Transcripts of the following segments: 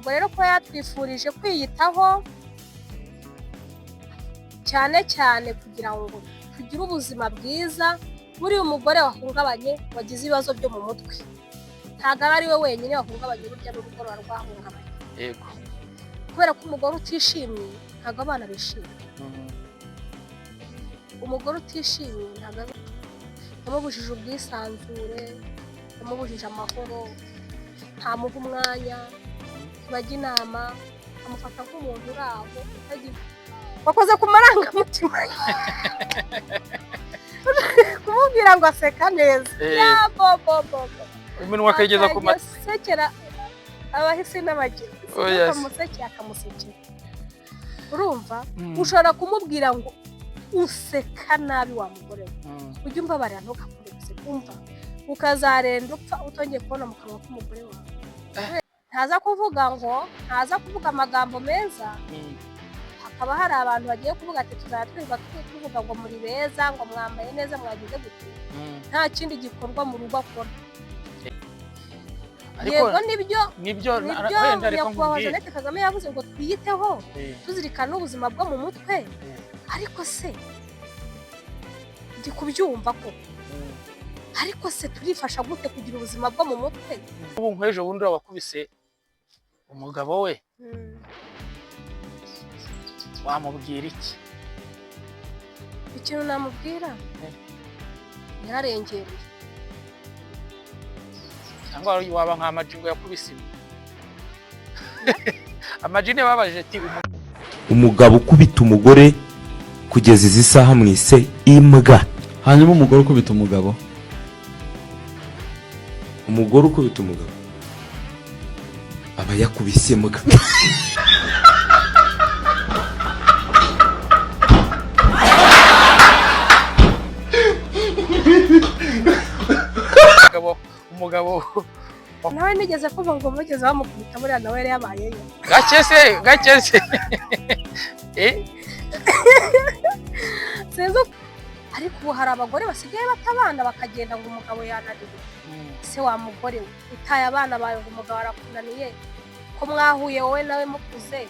ubwo rero ko yatwifurije kwiyitaho cyane cyane kugira ngo tugire ubuzima bwiza. Buri umugore wahungabanye wagize ibibazo byo mu mutwe ntago ari we wenyine wahungabanye, burya n'urugo rwahungabanye. Yego. Kubera ko umugore utishimye ntago abana bishimye. Umugore utishimye ntago yamubujije ubwisanzure, yamubujije amahoro, ntamuha umwanya, bajya inama, amufata nk'umuntu uri aho wakoze ku marangamutima kumubwira ngo aseka neza. Ya bobo iminwa akayigeza ku matwi, sekera abahisi n'abagenzi, akamusekera akamusekera. Urumva ushobora kumubwira ngo useka nabi wa mugore we, ujye umbabarira ntukakure guseka, umva ukazarenda upfa utongeye kubona mu kanwa k'umugore wawe. Ntaza kuvuga amagambo meza. Hakaba hari abantu bagiye kuvuga ati tuzatwirirwa tuvuga ngo muri beza, ngo mwambaye neza, mwagize gute. Nta kindi gikorwa mu rugo akora. Yego nibyo wenda reka nkubwire, Jeannette Kagame yavuze ngo twiyiteho tuzirikana ubuzima bwo mu mutwe. Ariko se ndi kubyumva ko ariko se turifasha gute kugira ubuzima bwo mu mutwe? Ubu nkwejo bundi wakubise umugabo we, wamubwira iki? Ikintu namubwira yararengereye, cyangwa waba nka Amajingo yakubise Amajine babaje ati umugabo ukubita umugore kugeza izi saha mwise imbwa. Hanyuma umugore ukubita umugabo ukubita umugabo aba yakubise imbwa. umugabo nawe nigeze kuva ngo mugeze bamukubita buriya nawe yari yabayeyo. Gakese Sinzi ariko ubu hari abagore basigaye batabana bakagenda ngo umugabo yananiwe. Se wa mugore we utaye abana bawe ngo umugabo arakunaniye, ko mwahuye wowe nawe mukuze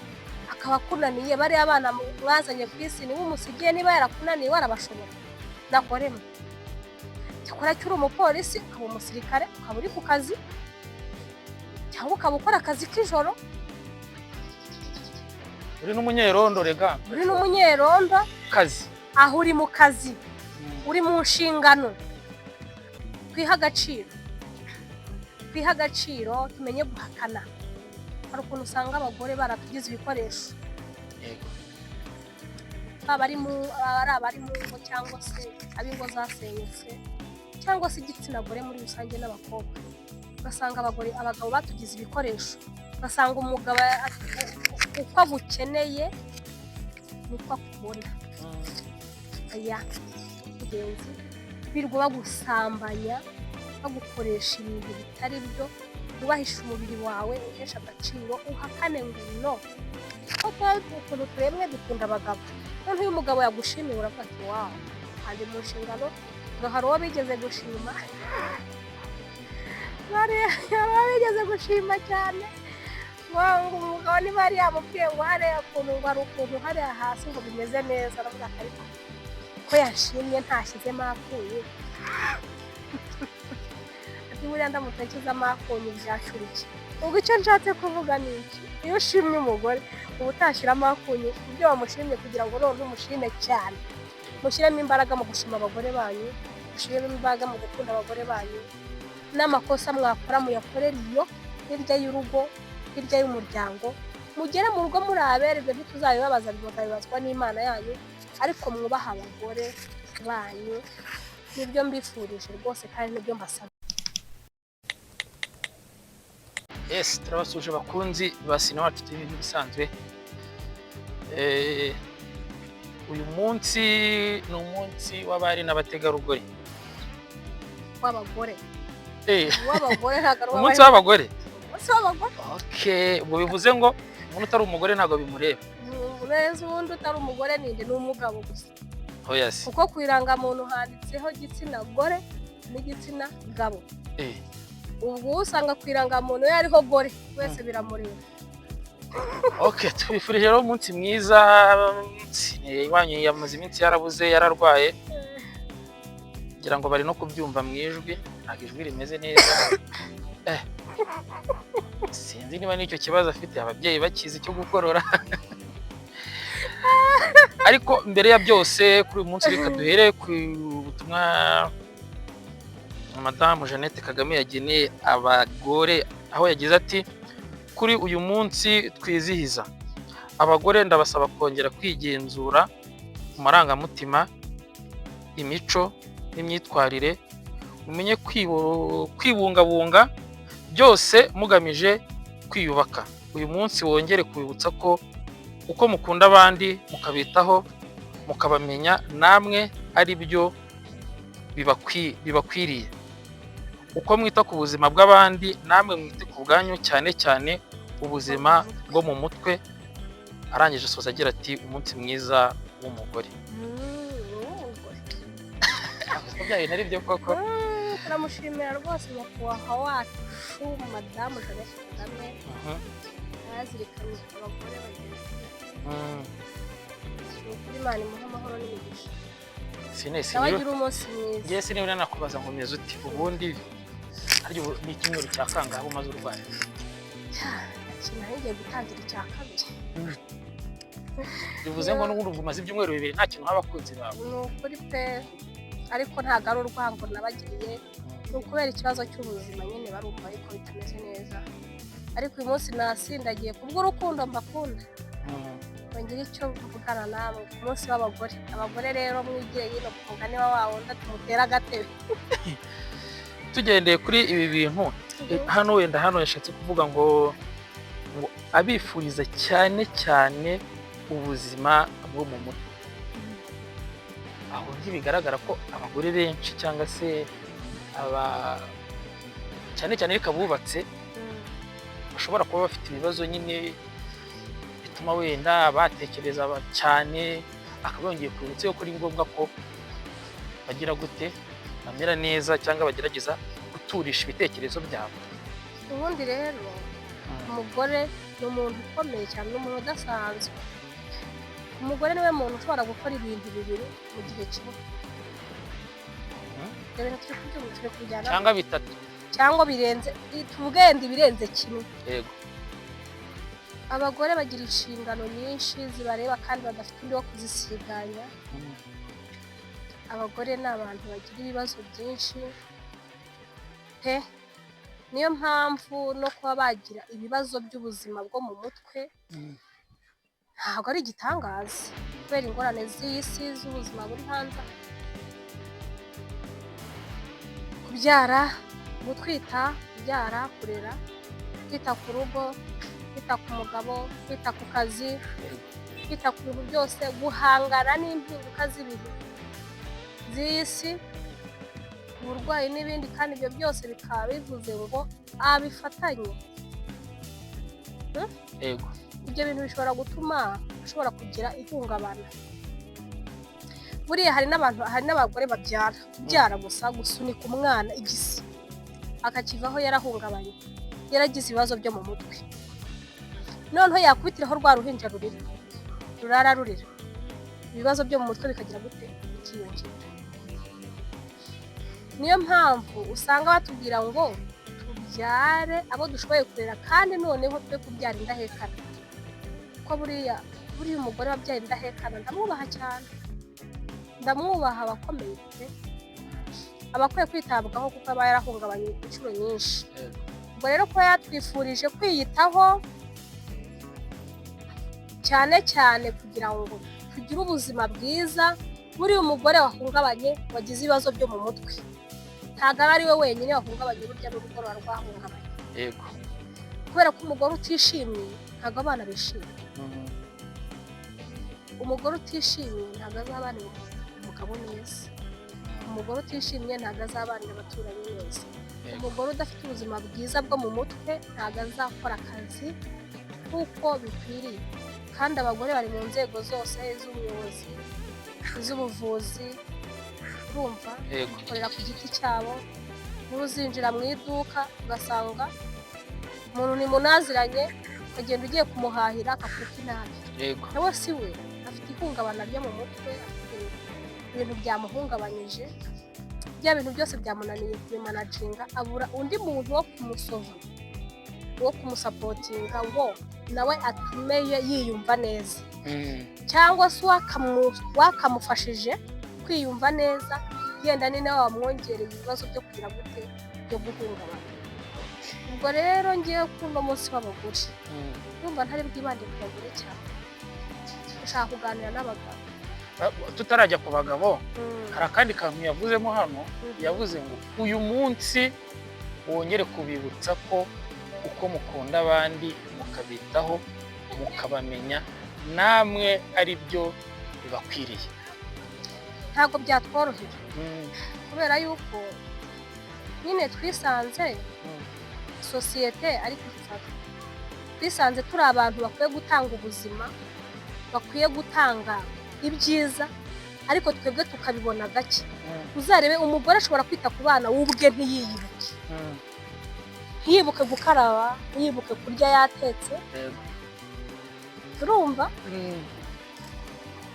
akaba akunaniye, bari abana mwazanye ku isi niwe umusigiye, niba yarakunaniye warabashobora. Nakoremo cyakora cyuri umupolisi, ukaba umusirikare, ukaba uri ku kazi, cyangwa ukaba ukora akazi k'ijoro, uri n'umunyerondo. Rega uri n'umunyerondo kazi, aho uri mu kazi, uri mu nshingano. Twiha agaciro, tumenye guhakana. Hari ukuntu usanga abagore baratugize ibikoresho, abari mu ngo cyangwa se abingo zasenyutse, cyangwa se igitsina gore muri rusange n'abakobwa. Ugasanga abagabo batugize ibikoresho, ugasanga umugabo uko agukeneye niko akubona. Aya mugenzi birwa bagusambanya, bagukoresha ibintu bitari byo, ubahisha umubiri wawe, uhesha agaciro, uhakane ngo no. Kuko ukuntu turemwe dukunda abagabo. None uyu mugabo yagushimiye uravuga ati wawo, kandi mu nshingano ngo hari uwo bigeze gushima. Bigeze gushima cyane ngo umugabo niba yari yamubwiye ngo hariya ukuntu hariya hasi ngo bimeze neza, aravuga ariko ko yashimye ntashyizemo akuye. Ati buriya ndamutse nshyizemo akuye byacurike. Ubwo icyo nshatse kuvuga ni iki? Iyo ushimye umugore uba utashyiramo akuye ibyo wamushimye, kugira ngo none umushime cyane. Mushyiremo imbaraga mu gushima abagore banyu, mushyiremo imbaraga mu gukunda abagore banyu. N'amakosa mwakora muyakorera iyo hirya y'urugo, hirya y'umuryango. Mugere mu rugo muri abererwe, ntituzabibabaza, bibazwa n'Imana yanyu, ariko mwubaha abagore banyu. Nibyo mbifurije rwose kandi nibyo mbasaba. Yes, turabasuje bakunzi ba Sinema TV bisanzwe. Uyu munsi ni umunsi w'abari n'abategarugori. W'abagore. W'abagore ntago umunsi w'abagore. Umunsi w'abagore. Okay, ubwo bivuze ngo umuntu utari umugore ntago bimureba. Neza ubundi utari umugore ninde n'umugabo gusa. Oh yes. Kuko kwirangamuntu handitseho igitsina gore n'igitsina gabo. Ubwo usanga kwirangamuntu yariho gore wese biramureba. Okay, tubifurije rero umunsi mwiza. Iwanyu yamaze iminsi yarabuze yararwaye, ngira ngo bari no kubyumva mu ijwi, ntabwo ijwi rimeze neza. Sinzi niba n'icyo kibazo afite ababyeyi bakizi cyo gukorora. Ariko mbere ya byose kuri uyu munsi reka duhere ku butumwa Madamu Jeannette Kagame yageneye abagore, aho yagize ati kuri uyu munsi twizihiza abagore ndabasaba kongera kwigenzura mu marangamutima, imico n'imyitwarire, mumenye kwibungabunga byose mugamije kwiyubaka. Uyu munsi wongere kubibutsa ko uko mukunda abandi mukabitaho mukabamenya namwe ari byo bibakwiriye. Uko mwita ku buzima bw'abandi namwe mwite ku bwanyu, cyane cyane ubuzima bwo mu mutwe. Arangije asoza agira ati umunsi mwiza w'umugore. Ko byaye nari byo koko. Turamushimira rwose nyakubahwa wacu Madamu Jeannette Kagame yazirikanye abagore bagenzi be. Imana imuhe amahoro n'imigisha. Nabagira umunsi mwiza. Ngiye sinibura nakubaza ngo meze uti ubundi ari ni icyumweru cya kangahe umaze urwaye? Ngiye gutangira icya kabiri. Bivuze ngo n'ubundi umaze ibyumweru bibiri nta kintu abakunzi bawe. Ni ukuri pe, ariko ntabwo ari urwango nabagiriye, ni ukubera ikibazo cy'ubuzima nyine barumva ariko bitameze neza. Ariko uyu munsi nasindagiye kubw'urukundo mbakunda. Ngira icyo mvugana namwe ku munsi w'abagore. Abagore rero mwigire yino kumugani wa wundi tumutera agatebe. Tugendeye kuri ibi bintu hano, wenda hano yashatse kuvuga ngo abifuriza cyane cyane ubuzima bwo mu mutwe. Aho bigaragara ko abagore benshi cyangwa se cyane cyane reka bubatse bashobora kuba bafite ibibazo nyine bituma wenda batekereza cyane, akaba yongeye kwibutsa yuko ari ngombwa ko bagira gute bamera neza cyangwa bagerageza guturisha ibitekerezo byabo. Ubundi rero umugore ni umuntu ukomeye cyane, ni umuntu udasanzwe. Umugore niwe muntu ushobora gukora ibintu bibiri mu gihe kimwe. Ibintu turi kujyana cyangwa bitatu cyangwa birenze, tubwende ibirenze kimwe. Yego. Abagore bagira inshingano nyinshi zibareba kandi badafite undi wo kuzisiganya. Abagore ni abantu bagira ibibazo byinshi pe, niyo mpamvu no kuba bagira ibibazo by'ubuzima bwo mu mutwe ntabwo ari igitangaza, kubera ingorane z'iyi si z'ubuzima buri hanze. Kubyara, gutwita, kubyara, kurera, kwita ku rugo, kwita ku mugabo, kwita ku kazi, kwita ku bintu byose, guhangana n'impinduka z'ibihe z'iyi si, uburwayi n'ibindi, kandi ibyo byose bikaba bivuze ngo abifatanye. Yego. Ibyo bintu bishobora gutuma ashobora kugira ihungabana. Buriya hari n'abagore babyara gusa gusunika umwana igisi akakivaho yarahungabanye, yaragize ibibazo byo mu mutwe, noneho yakubitiraho rwa ruhinja rurara rurira, ibibazo byo mu mutwe bikagira gute bikiyongera. Niyo mpamvu usanga batubwira ngo tubyare abo dushoboye kurera, kandi noneho twe kubyara indahekana. Ko buriya umugore wabyaye indahekana ndamwubaha cyane, ndamwubaha, abakomeye pe, abakwiye kwitabwaho kuko aba yarahungabanye inshuro nyinshi. Ubwo rero ko yatwifurije kwiyitaho cyane cyane kugira ngo tugire ubuzima bwiza. Buriya umugore wahungabanye wagize ibibazo byo mu mutwe ntabwo aba ari we wenyine wahungabanye, burya n'urugo ruba rwahungabanye. Yego. Kubera ko umugore utishimye ntabwo abana bishimye. Umugore utishimye ntabwo azabanira umugabo neza. Umugore utishimye ntabwo azabanira abaturanyi neza. Umugore udafite ubuzima bwiza bwo mu mutwe ntabwo azakora akazi kuko bikwiriye. Kandi abagore bari mu nzego zose z'ubuyobozi, z'ubuvuzi, urumva, bakorera ku giti cyabo. N'uzinjira mu iduka ugasanga umuntu ni munaziranye ukagenda ugiye kumuhahira akakuta inabi yego nawe si we afite ihungabana ryo mu mutwe afite ibintu byamuhungabanyije bya bintu byose byamunaniye kubimanaginga abura undi muntu wo kumusova wo kumusapotinga ngo nawe atume yiyumva neza cyangwa se wakamufashije kwiyumva neza yenda ni nawe wamwongereye ibibazo byo kugira gute byo guhungabana ubwo rero ngiye kuno munsi w'abagore ndumva ntari bwibande ku bagore cyane ushaka kuganira n'abagabo tutarajya ku bagabo hari akandi kantu yavuzemo hano yavuze ngo uyu munsi wongere kubibutsa ko uko mukunda abandi mukabitaho mukabamenya namwe ari byo bibakwiriye ntabwo byatworoheye kubera yuko nyine twisanze sosiyete ariko twisanze turi abantu bakwiye gutanga ubuzima bakwiye gutanga ibyiza ariko twebwe tukabibona gake uzarebe umugore ashobora kwita ku bana w'ubwe ntiyiyibuke ntiyibuke gukaraba ntiyibuke kurya yatetse turumva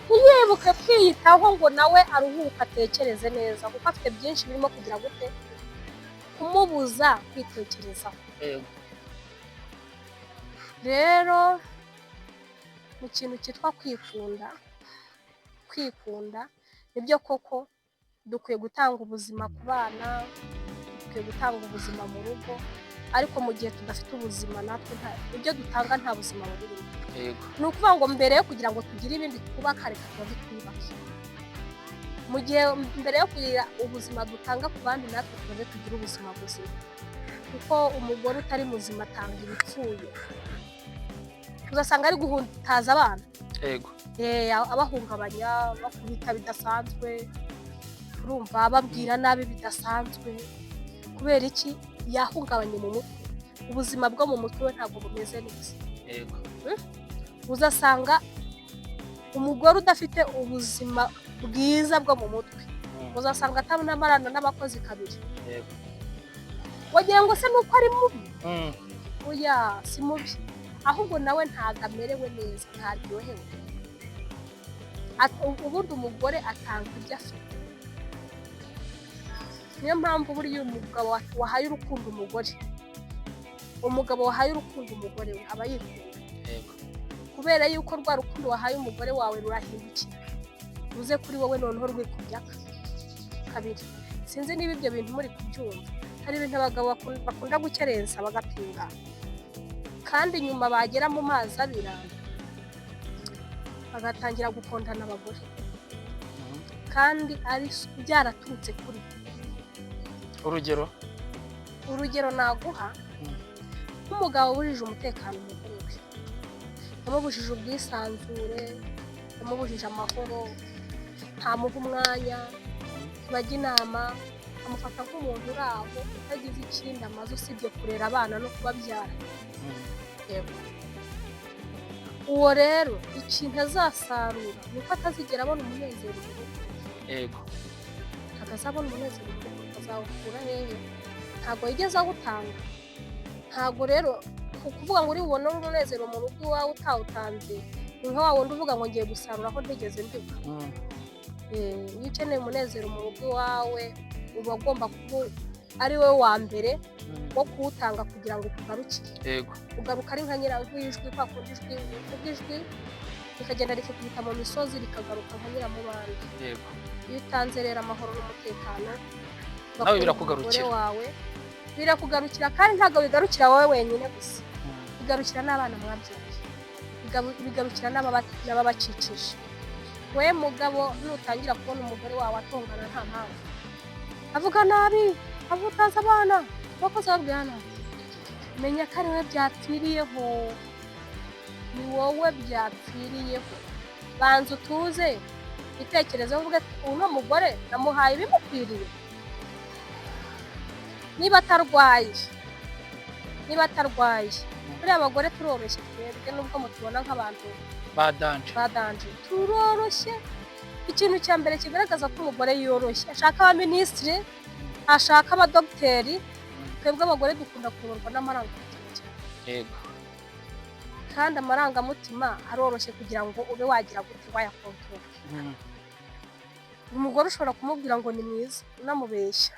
ntiyibuke kwiyitaho ngo nawe aruhuke atekereze neza kuko afite byinshi birimo kugira gute kumubuza kwitekerezaho rero mu kintu cyitwa kwikunda nibyo koko dukwiye gutanga ubuzima ku bana dukwiye gutanga ubuzima mu rugo ariko mu gihe tudafite ubuzima natwe ibyo dutanga nta buzima burimo ni ukuvuga ngo mbere yo kugira ngo tugire ibindi twubaka reka tuba twubake mu gihe mbere yo kugira ubuzima dutanga ku bandi natwe tuba tugira ubuzima buzima kuko umugore utari muzima atanga ibipfuye uzasanga ari guhutaza abana abahungabanya bakubita bidasanzwe urumva ababwira nabi bidasanzwe kubera iki yahungabanye mu mutwe ubuzima bwo mu mutwe we ntabwo bumeze neza uzasanga umugore udafite ubuzima bwiza bwo mu mutwe uzasanga atanamarana n'abakozi kabiri wagira ngo se nuko ari mubi oya si mubi ahubwo nawe ntabwo amerewe neza ntaryohewe ubundi umugore atanga ibyo afite niyo mpamvu buriya umugabo wahaye urukundo umugabo wahaye urukundo umugore we aba yikunda kubera yuko rwa rukundo wahaye umugore wawe rurahindukira ruze kuri wowe noneho rwikubye kabiri sinzi niba ibyo bintu muri kubyumva hari ibintu abagabo bakunda gukerensa bagapinga kandi nyuma bagera mu mazi abira bagatangira gukundana abagore kandi ari byaraturutse kuri urugero naguha nk'umugabo wujuje umutekano umugore we yamubujije ubwisanzure yamubujije amahoro ntamuha umwanya bajya inama amufata nk'umuntu uri aho utagize ikindi amaze usibye kurera abana no kubabyara uwo rero ikintu azasarura ni uko atazigera abona umunezero mu rugo ntabwo azabona umunezero mu rugo azawukura hehe ntabwo yigeze awutanga ntabwo rero kuvuga ngo uri bubone umunezero mu rugo iwawe utawutanze ni nka wa wundi uvuga ngo ngiye gusarura aho ntigeze mbiba iyo ukeneye umunezero mu rugo iwawe uba ugomba kuba ari we wa mbere wo kuwutanga kugira ngo ukugarukire ugaruka ari nka nyirarwijwi kwa kundi ijwi rikagenda rikikubita mu misozi rikagaruka nka nyiramubande iyo utanze rero amahoro n'umutekano nawe birakugarukira wawe birakugarukira kandi ntabwo bigarukira wowe wenyine gusa bigarukira n'abana mwabyaye bigarukira n'ababakikije we mugabo nutangira kubona umugore wawe atongana nta mpamvu avuga nabi avutaza abana bakoze babwira nabi menya ko ari we byapfiriyeho ni wowe byapfiriyeho banza utuze itekerezo uvuge uno mugore namuhaye ibimukwiriye niba atarwaye buriya abagore turoroshye twebwe nubwo mutubona nk'abantu badanje turoroshye ikintu cya mbere kigaragaza ko umugore yoroshye ashaka abaminisitiri ashaka abadogiteri twebwe abagore dukunda kuyoborwa n'amarangamutima cyane kandi amarangamutima aroroshye kugira ngo ube wagira gute wayakontorora. Umugore ushobora kumubwira ngo ni mwiza unamubeshya,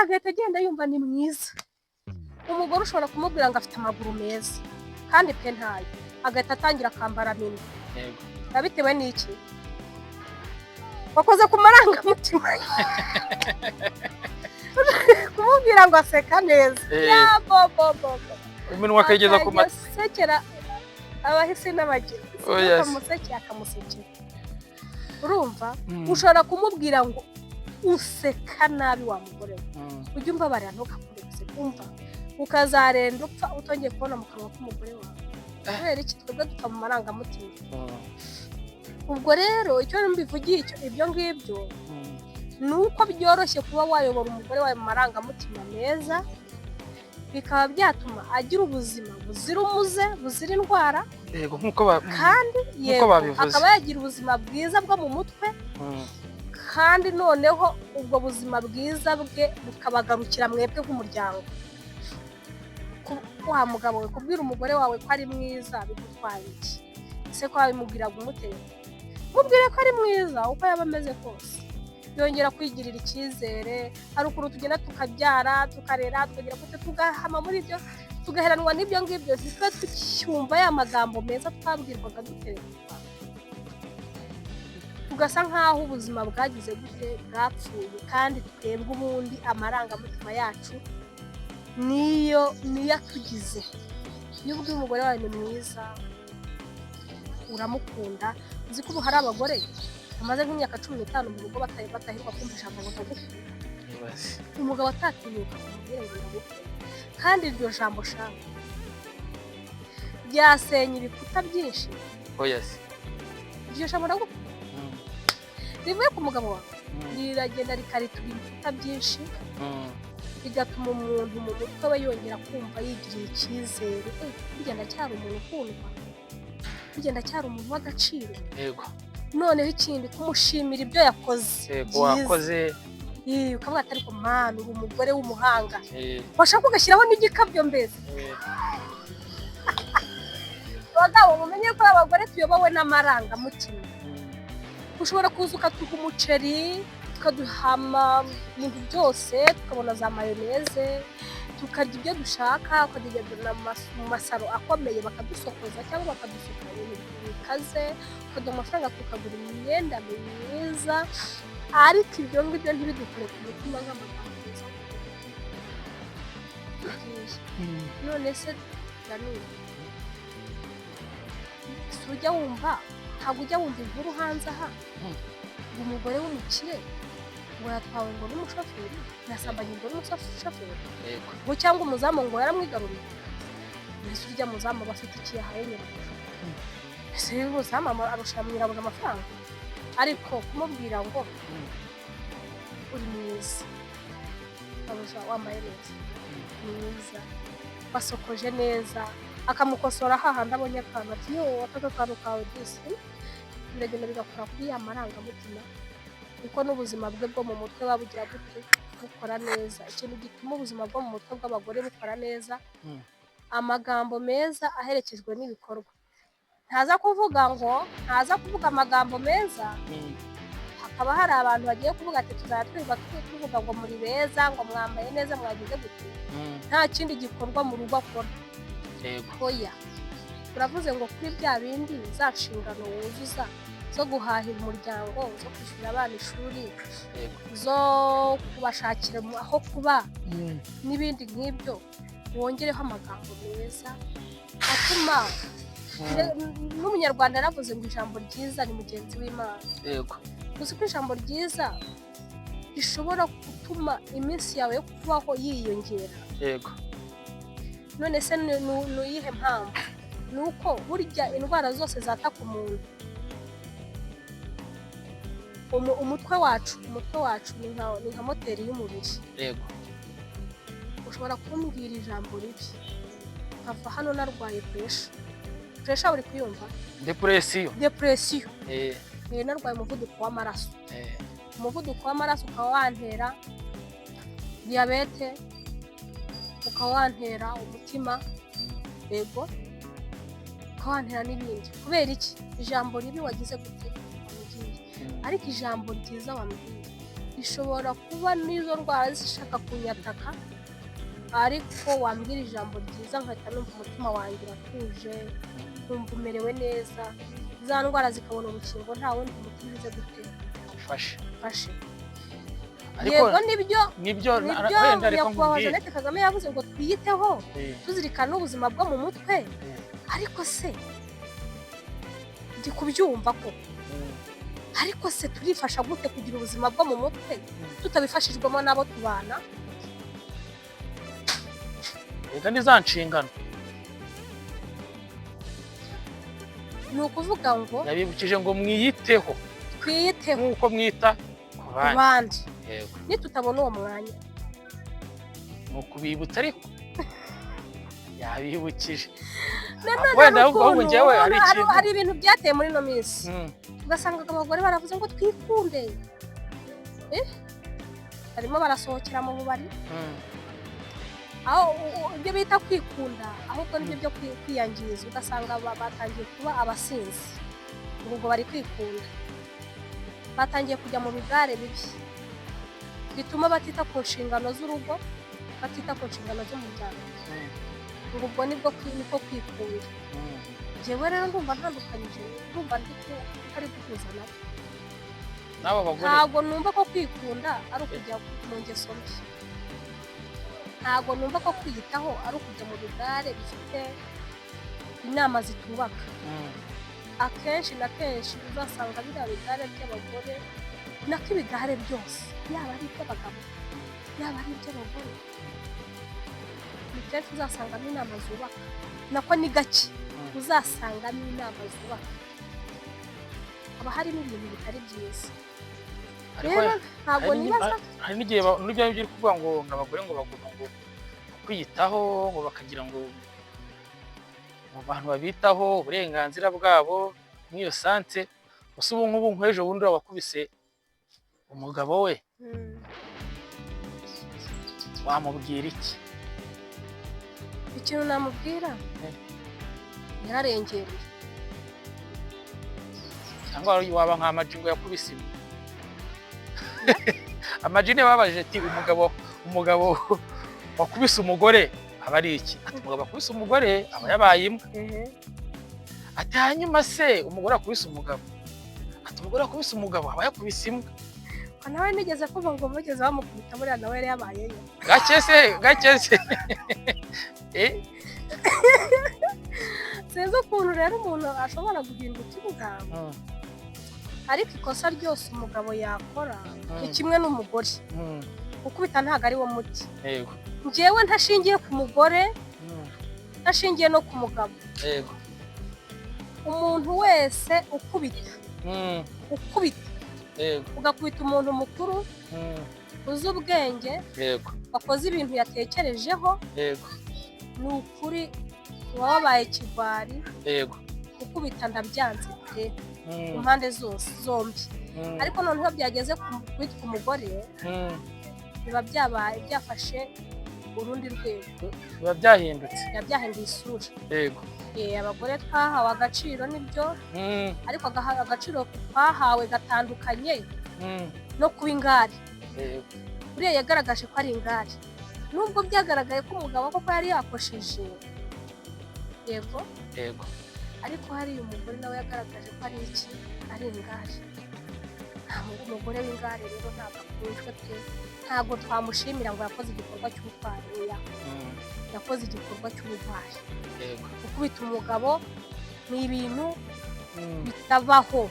agahita agenda yumva ni mwiza. Umugore ushobora kumubwira ngo afite amaguru meza kandi pe ntayo, agahita atangira akambara mini. Bitewe n'iki? Wakoze ku marangamutima kumubwira ngo aseka neza. Umunwa akageza ku sekera abahisi n'abagenzi, akamusekera akamusekera. Urumva? Ushobora kumubwira ngo useka nabi wa mugore we, ujye umbabarira ntukakure guseka, umva ukazarenda upfa utongeye kubona mu kanwa k'umugore wawe. Kubera iki? Twebwe dupfa mu marangamutima. Ubwo rero icyo mbivugiye ibyo ngibyo ni uko byoroshye kuba wayobora umugore wawe mu marangamutima meza, bikaba byatuma agira ubuzima buzira umuze, buzira indwara. Yego, kandi yego akaba yagira ubuzima bwiza bwo mu mutwe, kandi noneho ubwo buzima bwiza bwe bukabagarukira mwebwe nk'umuryango. Wa mugabo we kubwira umugore wawe ko ari mwiza bigutwaye iki? Ese ko wabimubwiraga umutera? Mubwire ko ari mwiza uko yaba ameze kose. Yongera kwigirira icyizere. Hari ukuntu tugenda tukabyara tukarera tukagira gute tugahama muri ibyo, tugaheranwa n'ibyo ngibyo, twe tucyumva ya magambo meza twabwirwaga dutereka, tugasa nk'aho ubuzima bwagize gute bwapfuye. Kandi twebwe ubundi amarangamutima yacu niyo atugize. Iyo ubwiye umugore wawe ni mwiza, uramukunda. Uzi ko ubu hari abagore bamaze nk'imyaka 15 mu rugo batahirwa kumva ijambo ngo ndagukunda. Umugabo atatinyuka kumubwira ngo ndagukunda, kandi iryo jambo shaka ryasenya ibikuta byinshi. Iryo jambo ndagukunda rivuye ku mugabo wawe riragenda rikaritura ibikuta byinshi, bigatuma umuntu mu mutwe we yongera kumva yigirira icyizere. Bigenda cyari umuntu ukundwa, bigenda cyari umuntu w'agaciro. Noneho ikindi kumushimira ibyo yakoze. Wakoze ukavuga ati ariko mwana uri umugore w'umuhanga, washaka ugashyiraho n'igikabyo mbese. Bagabo mumenye ko abagore tuyobowe n'amarangamutima. Ushobora kuza ukatuha umuceri, tukaduhama ibintu byose, tukabona za mayoneze, tukarya ibyo dushaka, ukagenda mu masaro akomeye bakadusokoza cyangwa bakadusuka ibintu bikaze, ukaduha amafaranga tukagura imyenda myiza. Ariko ibyo ngibyo ntibidukore ku mutima nk'amagambo meza. None se Danilo, ujya wumva, ntabwo ujya wumva inkuru hanze aha ngo umugore w'umukire ngo yatwawe ngo n'umushoferi, yasambanye ngo n'umushoferi, ngo cyangwa umuzamu ngo yaramwigaruriye. Mbese urya muzamu bafite iki yahaye nyirabuja? Ese umuzamu arusha nyirabuja amafaranga? Ariko kumubwira ngo uri mwiza, arusha wambaye neza, mwiza, basokoje neza, akamukosora hahandi abonye akantu ati yo aka kantu kawe byose, biragenda bigakora kuri ya marangamutima. Kuko n'ubuzima bwe bwo mu mutwe babugira gute bukora neza. Ikintu gituma ubuzima bwo mu mutwe bw'abagore bukora neza, amagambo meza aherekejwe n'ibikorwa. Ntaza kuvuga amagambo meza, hakaba hari abantu bagiye kuvuga ati tuzatwirirwa tuvuga ngo muri beza, ngo mwambaye neza, mwagize gute, nta kindi gikorwa mu rugo akora. Oya, turavuze ngo kuri bya bindi za nshingano wuzuza zo guhahira umuryango, zo kwishyura abana ishuri, zo kubashakira aho kuba n'ibindi nk'ibyo, wongereho amagambo meza atuma. N'umunyarwanda yaravuze ngo ijambo ryiza ni mugenzi w'Imana. Uzi ko ijambo ryiza rishobora gutuma iminsi yawe yo kubaho yiyongera. None se nuyihe mpamvu? Nuko burya indwara zose zataka umuntu, umutwe wacu ni nka moteri y'umubiri. Ushobora kumbwira ijambo ribi nkava hano narwaye puresha uri kuyumva? Depression. Narwaye umuvuduko w'amaraso. Umuvuduko w'amaraso ukaba wantera diyabete, ukaba wantera umutima, yego kwantera n'ibindi kubera iki ijambo ribi wagize gute wambwiye ariko ijambo ryiza wambwiye rishobora kuba n'izo ndwara zishaka kunyataka ariko wambwira ijambo ryiza nkahita numva umutima wanjye uratuje numva umerewe neza za ndwara zikabona urukingo nta wundi muti bize gute fashe yego nibyo wenda reka nkubwire Jeannette Kagame yavuze ngo twiyiteho tuzirikana ubuzima bwo mu mutwe ariko se ndi kubyumva ko ariko se turifasha gute kugira ubuzima bwo mu mutwe tutabifashijwemo n'abo tubana reka za nshingano ni ukuvuga ngo yabibukije ngo mwiyiteho twiyiteho nk'uko mwita ku bandi yego nitutabona uwo mwanya ni ukubibutsa ariko yabibukije wenda ahubwo njyewe hari ibintu byateye muri ino minsi ugasanga abagore baravuze ngo twikunde barimo barasohokera mu bubari aho ibyo bita kwikunda ahubwo nibyo byo kwiyangiza ugasanga batangiye kuba abasinzi ubwo bari kwikunda batangiye kujya mu bigare bibi bituma batita ku nshingano z'urugo batita ku nshingano z'umuryango ubwo niko kwikunda jewe rero ndumva ntandukanyije ndumva ari guhuzana n'abo bagore ntabwo numva ko kwikunda ari ukujya mu ngeso mbi ntabwo numva ko kwiyitaho ari ukujya mu bigare bifite inama zitubaka akenshi na kenshi uzasanga biriya bigare by'abagore nako ibigare byose yaba ari iby'abagabo yaba ari iby'abagore ni kenshi uzasangamo inama zubaka nako ni gake uzasangamo inama zubaka haba harimo ibintu bitari byiza rero ntabwo nibaza hari n'igihe n'ibyo biri kuvuga ngo abagore ngo bagomba ngo kwiyitaho ngo bakagira ngo mu bantu babitaho uburenganzira bwabo n'iyo sanse gusa ubu nk'ubu nk'ejo bundi wabakubise umugabo we wamubwira iki ikintu namubwira yararengereye cyangwa waba nk'amajingo yakubise amajine babajije ati umugabo wakubise umugore aba ari iki ati umugabo akubise umugore aba yabaye imbwa ati hanyuma se umugore akubise umugabo ati umugore akubise umugabo aba yakubise imbwa nawe nigeze kuva ngo mugeze bamukubita buriya nawe yari yabayeyo gake se sinzi ukuntu rero umuntu ashobora guhinduka ubwabo ariko ikosa ryose umugabo yakora ni kimwe n'umugore gukubita ntabwo ari wo muti njyewe ntashingiye ku mugore ntashingiye no ku mugabo umuntu wese ukubita ugakubita umuntu mukuru uzi ubwenge wakoze ibintu yatekerejeho ni ukuri wabaye kigwari gukubita ndabyanze pe impande zose zombi ariko noneho byageze kwitwa umugore biba byafashe urundi rwego biba byahindutse byahinduye isura abagore twahawe agaciro nibyo ariko agaciro twahawe gatandukanye no kuba ingare buriya yagaragaje ko ari ingare nubwo byagaragaye ko umugabo koko yari yakosheje yego ariko hari umugore nawe yagaragaje ko ari iki ari ingare umugore w'ingare rero ntabwo akunzwe pe ntabwo twamushimira ngo yakoze igikorwa cy'ubutwari yakoze igikorwa cy'ubutwari gukubita umugabo ni ibintu bitabaho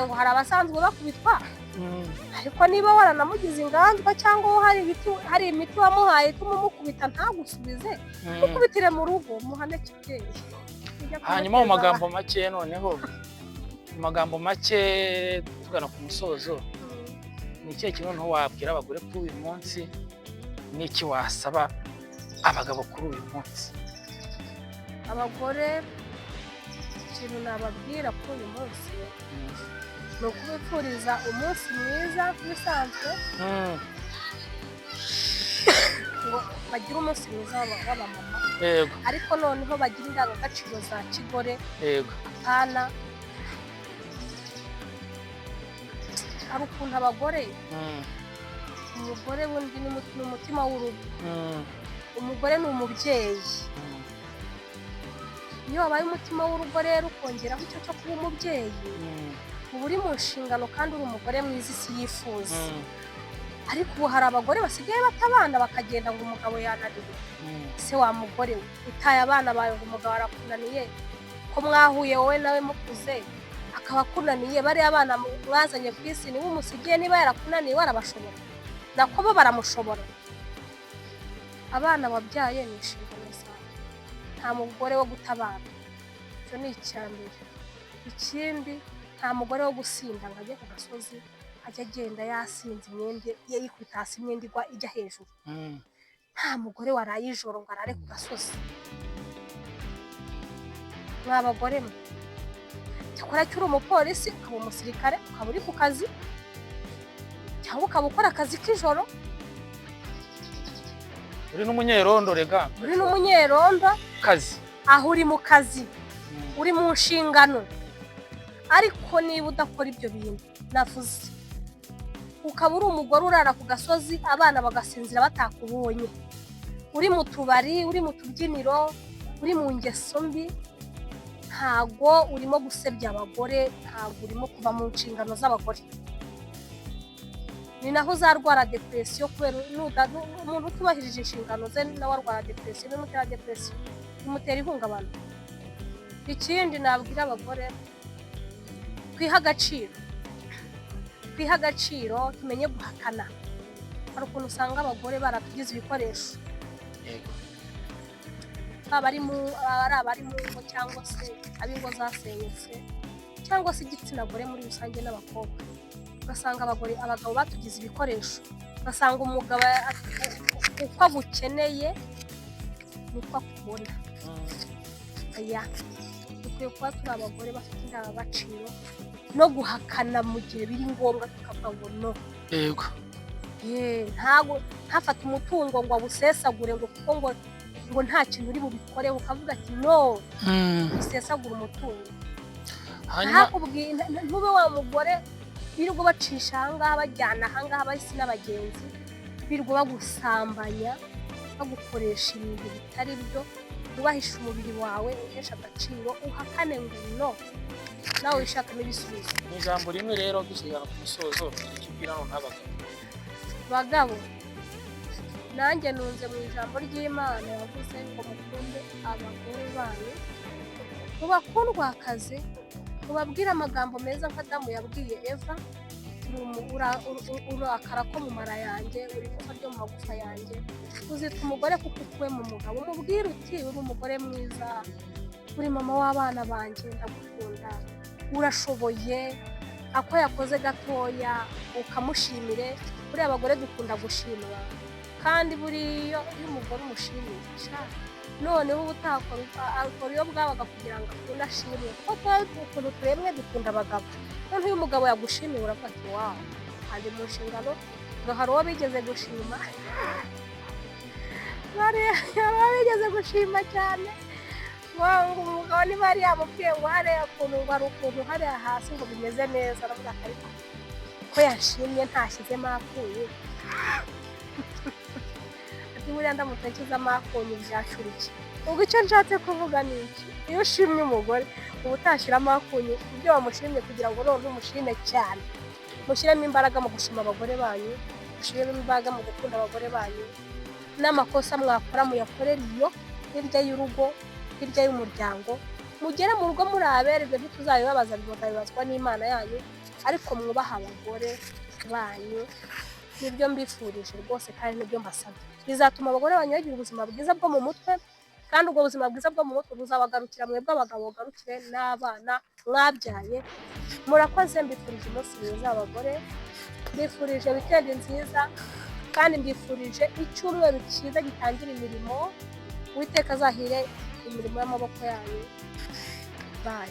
ngo hari abasanzwe bakubitwa ariko niba waranamugize ingandwa cyangwa hari imiti wamuhaye ituma umukubita ntagusubize mukubitire mu rugo muhane kibyeyi hanyuma mu magambo make noneho mu magambo make tugana ku musozo ni ikihe kintu noneho wabwira abagore kuri uyu munsi n'iki wasaba abagabo kuri uyu munsi abagore ikintu nababwira kuri uyu munsi ni ukubifuriza umunsi mwiza nk'ibisanzwe ngo bagire umunsi mwiza w'abamama, yego ariko noneho bagira indangagaciro za kigore. yego Apana hari ukuntu abagore, umugore wundi ni umutima w'urugo, umugore ni umubyeyi. Iyo wabaye umutima w'urugo rero ukongeraho icyo cyo kuba umubyeyi, uba uri mu nshingano kandi uri umugore mwiza isi yifuza. Ariko ubu hari abagore basigaye batabana bakagenda ngo umugabo yananiwe. Se wa mugore we utaye abana bawe ngo umugabo arakunaniye, ko mwahuye wowe nawe mukuze akaba akunaniye, bariya abana mwazanye ku isi niwe umusigiye, niba yarakunaniye warabashobora nako bo baramushobora. Abana wabyaye ni inshingano zawe, nta mugore wo gutabara. Icyo ni icya mbere. Ikindi nta mugore wo gusinda ngo ajye ku gasozi ajya agenda yasinze imyenda yikubita hasi imyenda igwa ijya hejuru. Nta mugore waraye ijoro ngo arare ku gasozi. Mwa bagore mwe cyakora cyuri umupolisi ukaba umusirikare ukaba uri ku kazi cyangwa ukaba ukora akazi k'ijoro, uri n'umunyerondo rega, uri n'umunyerondo kazi aho uri mu kazi uri mu nshingano. Ariko niba udakora ibyo bintu navuze, ukaba uri umugore urara ku gasozi abana bagasinzira batakubonye, uri mu tubari, uri mu tubyiniro, uri mu ngeso mbi, ntago urimo gusebya abagore, ntago urimo kuva mu nshingano z'abagore. Ni naho uzarwara depression kubera umuntu utubahirije inshingano ze nawe arwara depression, bimutera depression, bimutera ihungabana. Ikindi nabwira abagore, twiha agaciro, tumenye guhakana. Hari ukuntu usanga abagore baratugize ibikoresho, abari mu ngo cyangwa se ab'ingo zasenyutse cyangwa se igitsina gore muri rusange n'abakobwa. Ugasanga abagabo batugize ibikoresho, ugasanga umugabo uko agukeneye niko akubona. Dukwiye kuba turi abagore bafite indangagaciro no guhakana mu gihe biri ngombwa, tukavuga ngo no. yego ntago ntafate umutungo ngo awusesagure ngo kuko ngo nta kintu uri bubikore, ukavuga ati no, usesagura umutungo. Ntube wa mugore birirwa bacisha ahangaha bajyana ahangaha bahisi n'abagenzi, birirwa bagusambanya bagukoresha ibintu bitari byo, ubahisha umubiri wawe, uhesha agaciro, uhakane ngo no, nawe wishakamo ibisubizo. Ni ijambo rimwe rero dusubira ku musozo, icyo ubwira none abagabo. Bagabo, nanjye nunze mu ijambo ry'Imana yavuze ngo mukunde abagore banyu, mubakundwakaze, mubabwire amagambo meza nka Adamu yabwiye Eva, urakara ko mu mara yanjye, uri gufa ryo mu magufa yanjye. Uzita umugore kuko ukuwe mu mugabo, umubwire uti uri umugore mwiza, uri mama w'abana banjye, ndagukunda, urashoboye, ako yakoze gatoya ukamushimire. Buriya abagore dukunda gushimwa, kandi buriya iyo umugore umushimisha noneho utakora iyo bwabaga kugira ngo akunde ashimwe, kuko ukuntu turemwe dukunda abagabo. Noneho iyo umugabo yagushimiye uravuga ati wawu, kandi mu nshingano ngo hari uwo bigeze gushima, bigeze gushima cyane ngo umugabo niba yari yamubwiye ngo hariya ukuntu ngo hari ukuntu hariya hasi ngo bimeze neza, aravuga ati ariko ko yashimye ntashyizemo akunyu. Ati buriya ndamutse nshyizemo akunyu byacurike. Ubwo icyo nshatse kuvuga ni iki, iyo ushimye umugore uba utashyiramo akunyu ibyo wamushimye, kugira ngo none umushime cyane. Mushyiremo imbaraga mu gushima abagore banyu, mushyiremo imbaraga mu gukunda abagore banyu, n'amakosa mwakora muyakorera iyo hirya y'urugo, hirya y'umuryango. Mugere mu rugo muri abererwe, ntituzabibabaza, bibazwa n'Imana yanyu, ariko mwubaha abagore banyu. Nibyo mbifurije rwose kandi nibyo mbasabye. Bizatuma abagore banyu bagira ubuzima bwiza bwo mu mutwe, kandi ubwo buzima bwiza bwo mu mutwe buzabagarukira mwebwe abagabo, bugarukire n'abana mwabyaye. Murakoze, mbifurije umunsi mwiza abagore, mbifurije weekend nziza, kandi mbifurije icyumweru cyiza gitangira imirimo. Uwiteka azahire imirimo y'amaboko yanyu. Bye.